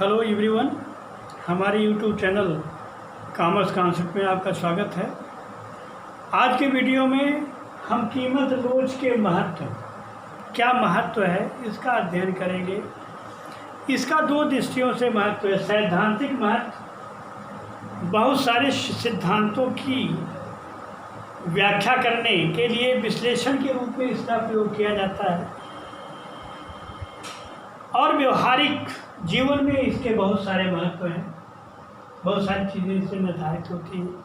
Hello everyone, हमारे YouTube channel commerce concept में आपका स्वागत है। आज के वीडियो में हम कीमत लोच के महत्व, क्या महत्व है, इसका अध्ययन करेंगे। इसका दो दृष्टियों से महत्व है। सैद्धांतिक महत्व, बहुत सारे सिद्धांतों की व्याख्या करने के लिए विश्लेषण के रूप में इसका प्रयोग किया जाता है और व्यवहारिक जीवन में इसके बहुत सारे महत्व हैं। बहुत सारी चीज़ें इससे निर्धारित होती हैं।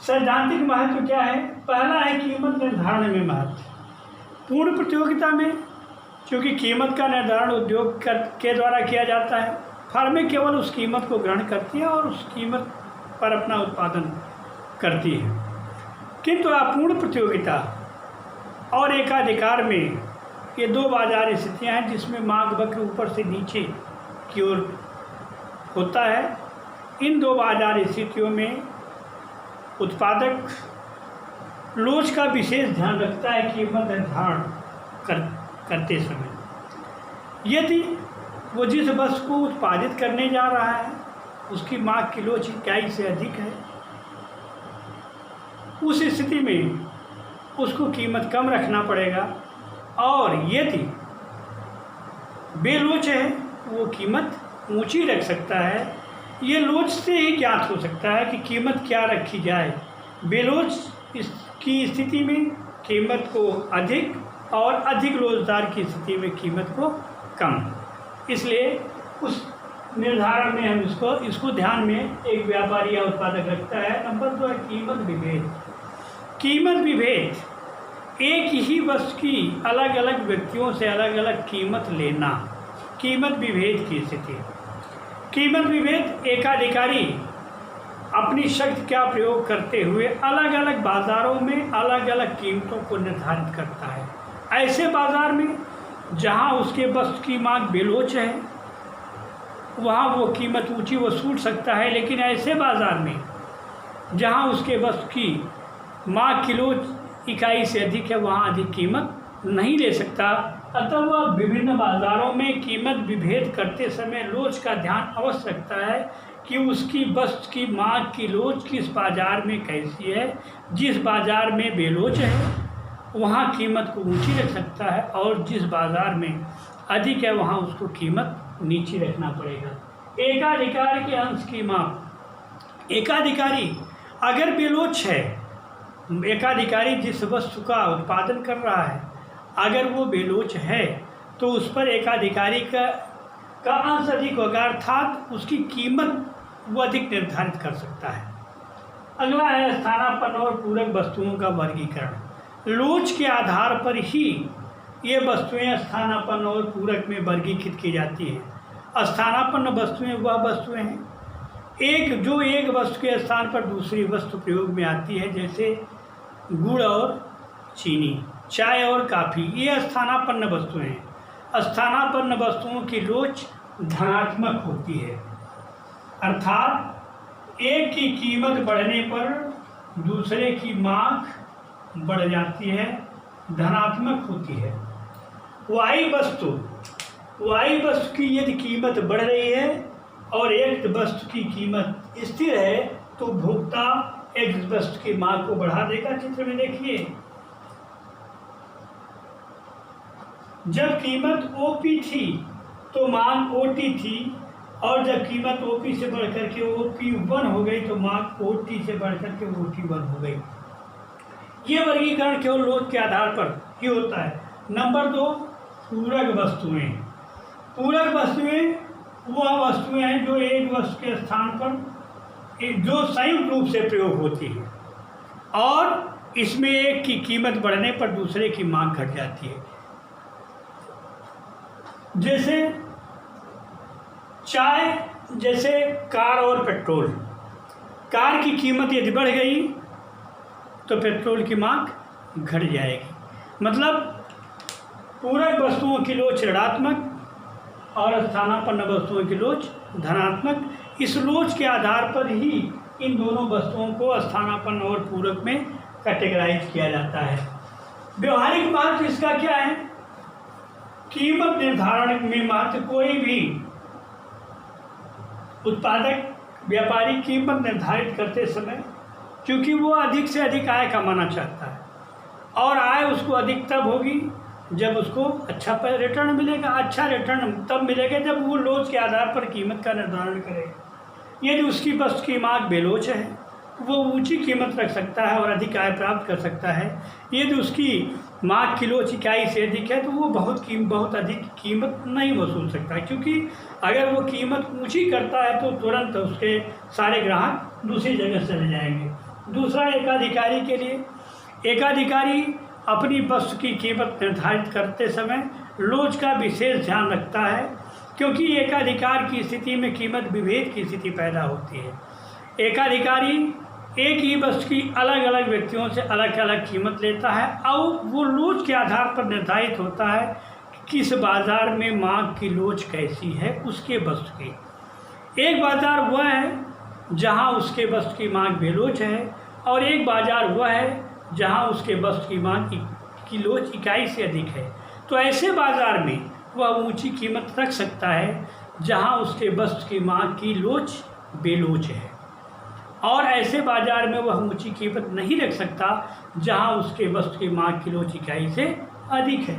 सैद्धांतिक महत्व क्या है? पहला है कीमत निर्धारण में महत्व। पूर्ण प्रतियोगिता में क्योंकि कीमत का निर्धारण उद्योग के द्वारा किया जाता है, फर्में केवल उस कीमत को ग्रहण करती हैं और उस कीमत पर अपना उत्पादन करती हैं। किंतु अपूर्ण प्रतियोगिता और एकाधिकार में ये दो बाजार स्थितियाँ हैं जिसमें मांग वक्र ऊपर से नीचे की ओर होता है। इन दो बाजार स्थितियों में उत्पादक लोच का विशेष ध्यान रखता है कीमत निर्धारण करते समय। यदि वो जिस वस्तु को उत्पादित करने जा रहा है उसकी मांग की लोच इकाई से अधिक है, उस स्थिति में उसको कीमत कम रखना पड़ेगा। और यदि बेलोच है वो कीमत ऊंची रख सकता है। ये लोच से ही ज्ञात हो सकता है कि कीमत क्या रखी जाए। बेलोच की स्थिति में कीमत को अधिक और अधिक लोचदार की स्थिति में कीमत को कम। इसलिए उस निर्धारण में हम इसको ध्यान में एक व्यापारी या उत्पादक रखता है। नंबर 2 है कीमत विभेद। कीमत विभेद, एक ही वस्तु की अलग अलग व्यक्तियों से अलग अलग कीमत लेना, कीमत विभेद की स्थिति। कीमत विभेद, एकाधिकारी अपनी शक्ति का प्रयोग करते हुए अलग अलग बाज़ारों में अलग अलग कीमतों को निर्धारित करता है। ऐसे बाज़ार में जहां उसके वस्तु की मांग बेलोच है वहां वो कीमत ऊंची वसूल सकता है, लेकिन ऐसे बाज़ार में जहां उसके वस्तु की मांग किलो इकाई से अधिक है वहाँ अधिक कीमत नहीं ले सकता। अतः वह विभिन्न बाज़ारों में कीमत विभेद करते समय लोच का ध्यान अवश्य रखता है कि उसकी वस्तु की मांग की लोच किस बाज़ार में कैसी है। जिस बाज़ार में बेलोच है वहाँ कीमत को ऊंची रख सकता है और जिस बाज़ार में अधिक है वहाँ उसको कीमत नीचे रखना पड़ेगा। एकाधिकार के अंश की माप। एकाधिकारी अगर बेलोच है, एकाधिकारी जिस वस्तु का उत्पादन कर रहा है अगर वो बेलोच है तो उस पर एकाधिकारी का अंश अधिक होगा, अर्थात उसकी कीमत वो अधिक निर्धारित कर सकता है। अगला है स्थानापन्न और पूरक वस्तुओं का वर्गीकरण। लोच के आधार पर ही ये वस्तुएं स्थानापन्न और पूरक में वर्गीकृत की जाती हैं। स्थानापन्न वस्तुएं वह वस्तुएं हैं जो एक वस्तु के स्थान पर दूसरी वस्तु प्रयोग में आती है, जैसे गुड़ और चीनी, चाय और काफ़ी, ये स्थानापन्न वस्तुएं हैं। स्थानापन्न वस्तुओं की लोच धनात्मक होती है, अर्थात एक की कीमत बढ़ने पर दूसरे की मांग बढ़ जाती है, धनात्मक होती है। वाई वस्तु की यदि कीमत बढ़ रही है और एक वस्तु की कीमत स्थिर है तो भोक्ता एक वस्तु की मांग को बढ़ा देगा। चित्र में देखिए, जब कीमत ओपी थी तो मांग ओटी थी और जब कीमत ओपी से बढ़कर के OP1 हो गई तो मांग ओटी से बढ़कर के OT1 हो गई। ये वर्गीकरण केवल लोच के आधार पर ही होता है। नंबर 2, पूरक वस्तुएं। पूरक वस्तुएं वह वस्तुएं हैं जो एक वस्तु के स्थान पर जो संयुक्त रूप से प्रयोग होती है और इसमें एक की कीमत बढ़ने पर दूसरे की मांग घट जाती है। जैसे चाय, जैसे कार और पेट्रोल। कार की कीमत यदि बढ़ गई तो पेट्रोल की मांग घट जाएगी। मतलब पूरक वस्तुओं की लोच ऋणात्मक और स्थानापन्न वस्तुओं की लोच धनात्मक। इस लोच के आधार पर ही इन दोनों वस्तुओं को स्थानापन्न और पूरक में कैटेगराइज किया जाता है। व्यवहारिक महत्व इसका क्या है? कीमत निर्धारण में महत्व कोई भी उत्पादक व्यापारी कीमत निर्धारित करते समय क्योंकि वो अधिक से अधिक आय कमाना चाहता है और आय उसको अधिक तब होगी जब उसको अच्छा रिटर्न मिलेगा। अच्छा रिटर्न तब मिलेगा जब वो लोच के आधार पर कीमत का निर्धारण करेगा। यदि उसकी वस्तु की मांग बेलोच है वो ऊंची कीमत रख सकता है और अधिक आय प्राप्त कर सकता है। यदि उसकी मांग किलोच इकाई से अधिक है तो वो बहुत अधिक कीमत नहीं वसूल सकता, क्योंकि अगर वो कीमत ऊंची करता है तो तुरंत उसके सारे ग्राहक दूसरी जगह चले जाएंगे। दूसरा, एकाधिकारी के लिए, एकाधिकारी अपनी वस्तु की कीमत निर्धारित करते समय लोच का विशेष ध्यान रखता है, क्योंकि एकाधिकार की स्थिति में कीमत विभेद की स्थिति पैदा होती है। एकाधिकारी एक ही वस्तु की अलग अलग व्यक्तियों से अलग अलग कीमत लेता है और वो लोच के आधार पर निर्धारित होता है कि किस बाज़ार में मांग की लोच कैसी है उसके वस्तु की। एक बाज़ार वह है जहां उसके वस्तु की मांग बेलोच है और एक बाज़ार वह है जहां उसके वस्तु की मांग की लोच इकाई से अधिक है। तो ऐसे बाज़ार में वह ऊंची कीमत रख सकता है जहां उसके वस्तु की मांग की लोच बेलोच है, और ऐसे बाज़ार में वह ऊंची कीमत नहीं रख सकता जहां उसके वस्तु की मांग की लोच इकाई से अधिक है।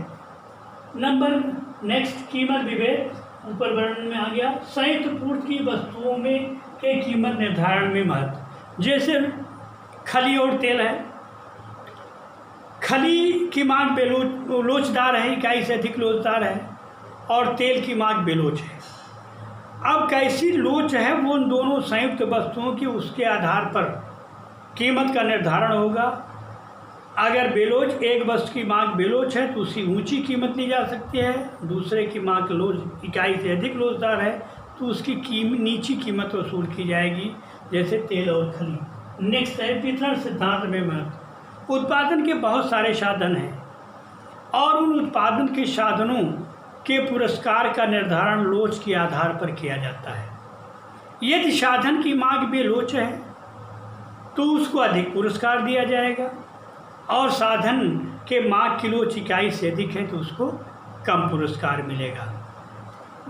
नेक्स्ट, कीमत विभेद ऊपर वर्णन में आ गया। संयुक्त पूर्ति की वस्तुओं में के कीमत निर्धारण में महत्व, जैसे खली और तेल है। खली की मांग लोचदार है, इकाई से अधिक लोचदार है, और तेल की मांग बेलोच है। अब कैसी लोच है वो उन दोनों संयुक्त वस्तुओं की उसके आधार पर कीमत का निर्धारण होगा। अगर बेलोच एक वस्तु की मांग बेलोच है तो उसकी ऊंची कीमत ली जा सकती है, दूसरे की मांग लोच इकाई से अधिक लोचदार है तो उसकी नीची कीमत वसूल की जाएगी, जैसे तेल और खली। नेक्स्ट है वितरण सिद्धांत में महत्व। उत्पादन के बहुत सारे साधन हैं और उन उत्पादन के साधनों के पुरस्कार का निर्धारण लोच के आधार पर किया जाता है। यदि साधन की मांग बेलोच है तो उसको अधिक पुरस्कार दिया जाएगा, और साधन के मांग की लोच इकाई से अधिक है तो उसको कम पुरस्कार मिलेगा।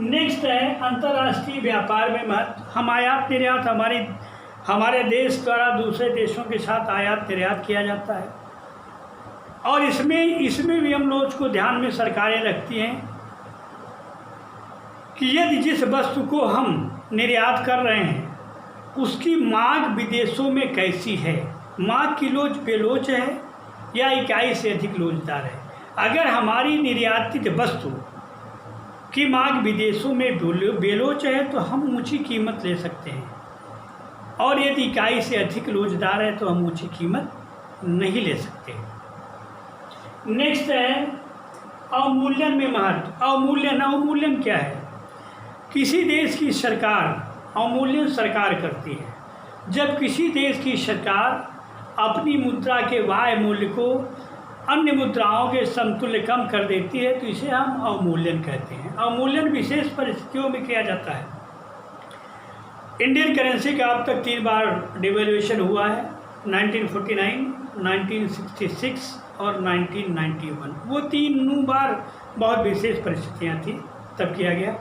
नेक्स्ट है अंतर्राष्ट्रीय व्यापार में महत्व। हम आयात निर्यात हमारे देश द्वारा दूसरे देशों के साथ आयात निर्यात किया जाता है, और इसमें भी हम लोच को ध्यान में सरकारें रखती हैं कि यदि जिस वस्तु को हम निर्यात कर रहे हैं उसकी मांग विदेशों में कैसी है, मांग की लोच बेलोच है या इकाई से अधिक लोचदार है। अगर हमारी निर्यातित वस्तु की मांग विदेशों में बेलोच है तो हम ऊंची कीमत ले सकते हैं, और यदि इकाई से अधिक लोचदार है तो हम ऊंची कीमत नहीं ले सकते। नेक्स्ट है अवमूल्यन में महत्व। अवमूल्यन क्या है? किसी देश की सरकार अवमूल्यन सरकार करती है। जब किसी देश की सरकार अपनी मुद्रा के बाह्य मूल्य को अन्य मुद्राओं के समतुल्य कम कर देती है तो इसे हम अवमूल्यन कहते हैं। अवमूल्यन विशेष परिस्थितियों में किया जाता है। इंडियन करेंसी का अब तक 3 बार डिवेल्यूएशन हुआ है, 1949, 1966 और 1991। वो 3 बार बहुत विशेष परिस्थितियाँ थी तब किया गया।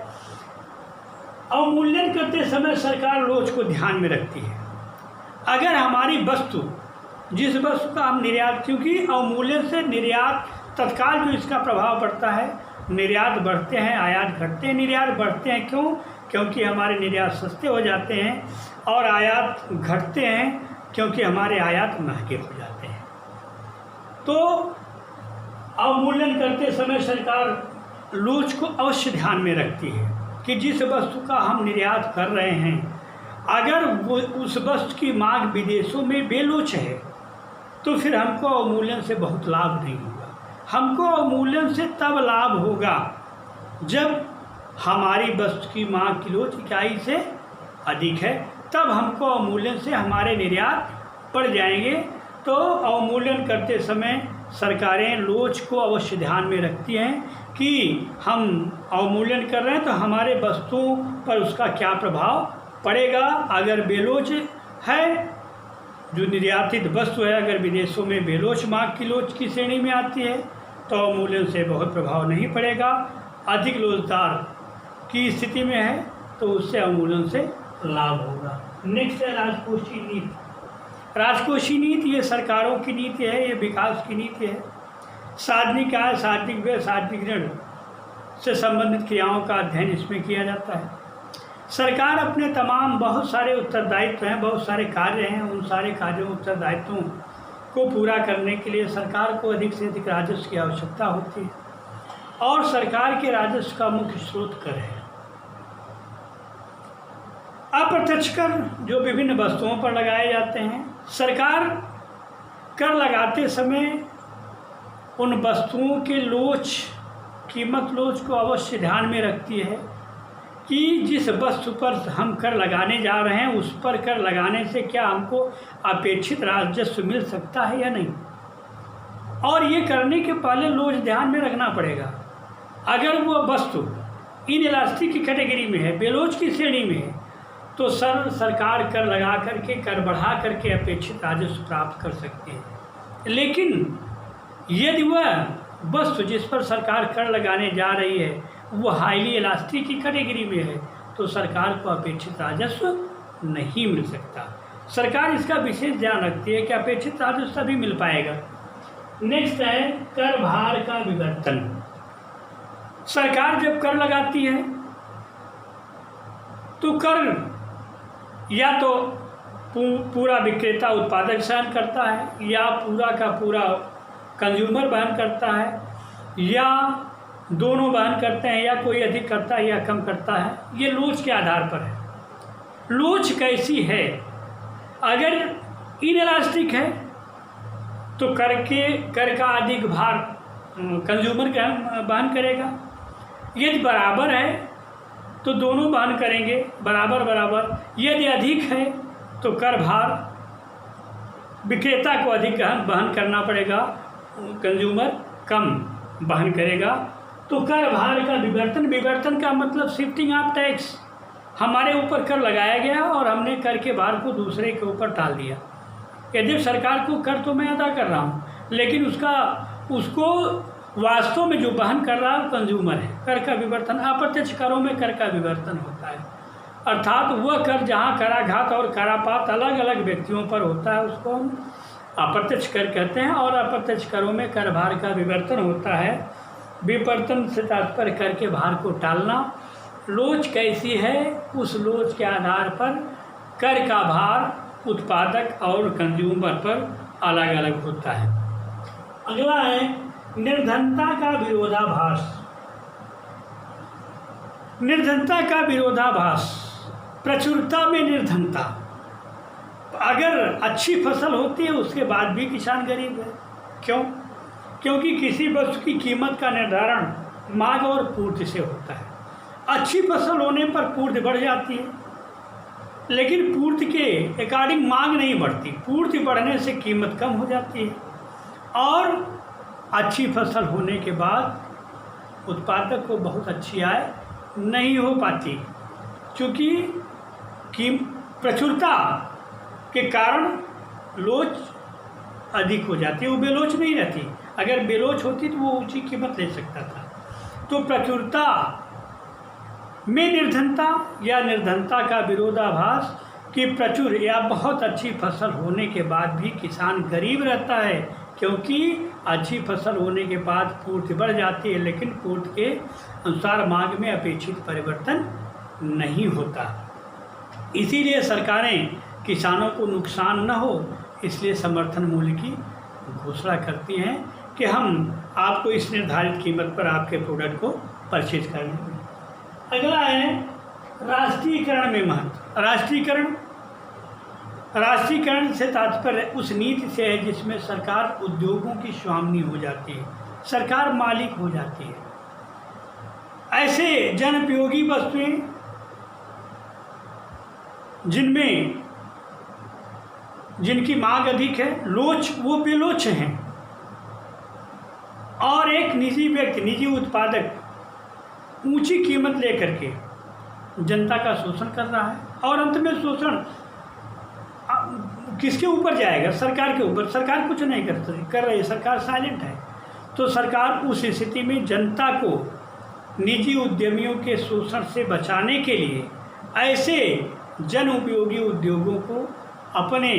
अवमूल्यन करते समय सरकार लोच को ध्यान में रखती है। अगर हमारी वस्तु, जिस वस्तु का हम निर्यात, क्योंकि अवमूल्यन से निर्यात तत्काल जो इसका प्रभाव पड़ता है, निर्यात बढ़ते हैं, आयात घटते हैं। निर्यात बढ़ते हैं क्यों? क्योंकि हमारे निर्यात सस्ते हो जाते हैं, और आयात घटते हैं क्योंकि हमारे आयात महंगे हो जाते हैं। तो अवमूल्यन करते समय सरकार लोच को अवश्य ध्यान में रखती है कि जिस वस्तु का हम निर्यात कर रहे हैं, अगर वो उस वस्तु की मांग विदेशों में बेलोच है तो फिर हमको अवमूल्यन से बहुत लाभ नहीं होगा। हमको अवमूल्यन से तब लाभ होगा जब हमारी वस्तु की मांग की लोच इकाई से अधिक है, तब हमको अवमूल्यन से हमारे निर्यात बढ़ जाएंगे। तो अवमूल्यन करते समय सरकारें लोच को अवश्य ध्यान में रखती हैं कि हम अवमूल्यन कर रहे हैं तो हमारे वस्तुओं पर उसका क्या प्रभाव पड़ेगा। अगर बेलोच है, जो निर्यातित वस्तु है, अगर विदेशों में बेलोच मांग की लोच की श्रेणी में आती है तो अवमूल्यन से बहुत प्रभाव नहीं पड़ेगा। अधिक लोचदार की स्थिति में है तो उससे अवमूल्यन से लाभ होगा। नेक्स्ट है राजकोषीय नीति। राजकोषीय नीति ये सरकारों की नीति है, ये विकास की नीति है। सार्वजनिक आय, सार्वजनिक व्यय, सार्वजनिक ऋण से संबंधित क्रियाओं का अध्ययन इसमें किया जाता है। सरकार अपने तमाम बहुत सारे उत्तरदायित्व हैं, बहुत सारे कार्य हैं, उन सारे कार्यों उत्तरदायित्वों को पूरा करने के लिए सरकार को अधिक से अधिक राजस्व की आवश्यकता होती है और सरकार के राजस्व का मुख्य स्रोत कर है। अप्रत्यक्ष कर जो विभिन्न वस्तुओं पर लगाए जाते हैं। सरकार कर लगाते समय उन वस्तुओं के कीमत लोच को अवश्य ध्यान में रखती है कि जिस वस्तु पर हम कर लगाने जा रहे हैं उस पर कर लगाने से क्या हमको अपेक्षित राजस्व मिल सकता है या नहीं। और ये करने के पहले लोच ध्यान में रखना पड़ेगा। अगर वो वस्तु इनइलास्टिक की कैटेगरी में है, बेलोच की श्रेणी में है, तो सरकार कर लगा करके, कर बढ़ा करके अपेक्षित राजस्व प्राप्त कर सकती है। लेकिन यदि वह वस्तु जिस पर सरकार कर लगाने जा रही है वो हाईली इलास्टिक की कैटेगरी में है तो सरकार को अपेक्षित राजस्व नहीं मिल सकता। सरकार इसका विशेष ध्यान रखती है कि अपेक्षित राजस्व तभी मिल पाएगा। नेक्स्ट है कर भार का विवर्तन। सरकार जब कर लगाती है तो कर या तो पूरा विक्रेता उत्पादक सहन करता है या पूरा का पूरा कंज्यूमर वहन करता है या दोनों वहन करते हैं या कोई अधिक करता है या कम करता है। ये लोच के आधार पर है। लोच कैसी है? अगर इनइलास्टिक है तो कर का अधिक भार कंज्यूमर वहन करेगा। यदि बराबर है तो दोनों वहन करेंगे बराबर बराबर। यदि अधिक है तो कर भार विक्रेता को अधिक वहन करना पड़ेगा, कंज्यूमर कम वहन करेगा। तो कर भार का विवर्तन का मतलब शिफ्टिंग ऑफ टैक्स। हमारे ऊपर कर लगाया गया और हमने कर के भार को दूसरे के ऊपर टाल दिया। यदि सरकार को कर तो मैं अदा कर रहा हूँ लेकिन उसको वास्तव में जो वहन कर रहा है कंज्यूमर है। कर का विवर्तन अप्रत्यक्ष करों में कर का विवर्तन होता है, अर्थात वह कर जहाँ कराघात और करापात अलग अलग व्यक्तियों पर होता है उसको हम अप्रत्यक्ष कर कहते हैं। और अप्रत्यक्ष करों में कर भार का विवर्तन होता है। विवर्तन से तात्पर्य कर के भार को टालना। लोच कैसी है? उस लोच के आधार पर कर का भार उत्पादक और कंज्यूमर पर अलग अलग होता है। अगला है निर्धनता का विरोधाभास। निर्धनता का विरोधाभास, प्रचुरता में निर्धनता। अगर अच्छी फसल होती है उसके बाद भी किसान गरीब है। क्यों? क्योंकि किसी वस्तु की कीमत का निर्धारण मांग और पूर्ति से होता है। अच्छी फसल होने पर पूर्ति बढ़ जाती है लेकिन पूर्ति के अकॉर्डिंग मांग नहीं बढ़ती। पूर्ति बढ़ने से कीमत कम हो जाती है और अच्छी फसल होने के बाद उत्पादक को बहुत अच्छी आय नहीं हो पाती क्योंकि प्रचुरता के कारण लोच अधिक हो जाती है। वो बेलोच नहीं रहती। अगर बेलोच होती तो वो ऊंची कीमत ले सकता था। तो प्रचुरता में निर्धनता या निर्धनता का विरोधाभास कि प्रचुर या बहुत अच्छी फसल होने के बाद भी किसान गरीब रहता है क्योंकि अच्छी फसल होने के बाद पूर्ति बढ़ जाती है लेकिन पूर्ति के अनुसार मांग में अपेक्षित परिवर्तन नहीं होता। इसीलिए सरकारें किसानों को नुकसान न हो इसलिए समर्थन मूल्य की घोषणा करती हैं कि हम आपको इस निर्धारित कीमत पर आपके प्रोडक्ट को परचेज कर लेंगे। अगला है राष्ट्रीयकरण में महत्व। राष्ट्रीयकरण से तात्पर्य उस नीति से है जिसमें सरकार उद्योगों की स्वामी हो जाती है, सरकार मालिक हो जाती है। ऐसे जनोपयोगी वस्तुएं जिनकी मांग अधिक है, वो बेलोच हैं और एक निजी व्यक्ति, निजी उत्पादक ऊंची कीमत लेकर के जनता का शोषण कर रहा है और अंत में शोषण किसके ऊपर जाएगा? सरकार के ऊपर। सरकार कुछ नहीं कर रही है, सरकार साइलेंट है। तो सरकार उस स्थिति में जनता को निजी उद्यमियों के शोषण से बचाने के लिए ऐसे जन उपयोगी उद्योगों को अपने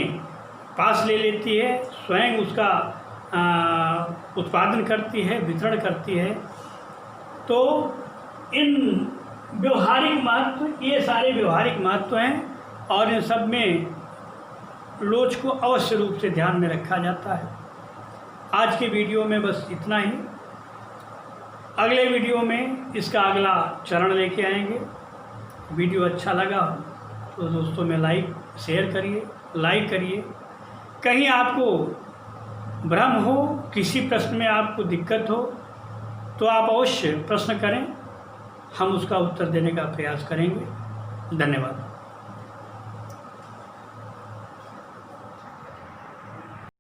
पास ले लेती है, स्वयं उसका उत्पादन करती है, वितरण करती है। तो इन व्यवहारिक महत्व, ये सारे व्यवहारिक महत्व हैं और इन सब में लोच को अवश्य रूप से ध्यान में रखा जाता है। आज के वीडियो में बस इतना ही। अगले वीडियो में इसका अगला चरण लेके आएंगे। वीडियो अच्छा लगा तो दोस्तों में शेयर करिए, लाइक करिए। कहीं आपको भ्रम हो, किसी प्रश्न में आपको दिक्कत हो तो आप अवश्य प्रश्न करें, हम उसका उत्तर देने का प्रयास करेंगे। धन्यवाद।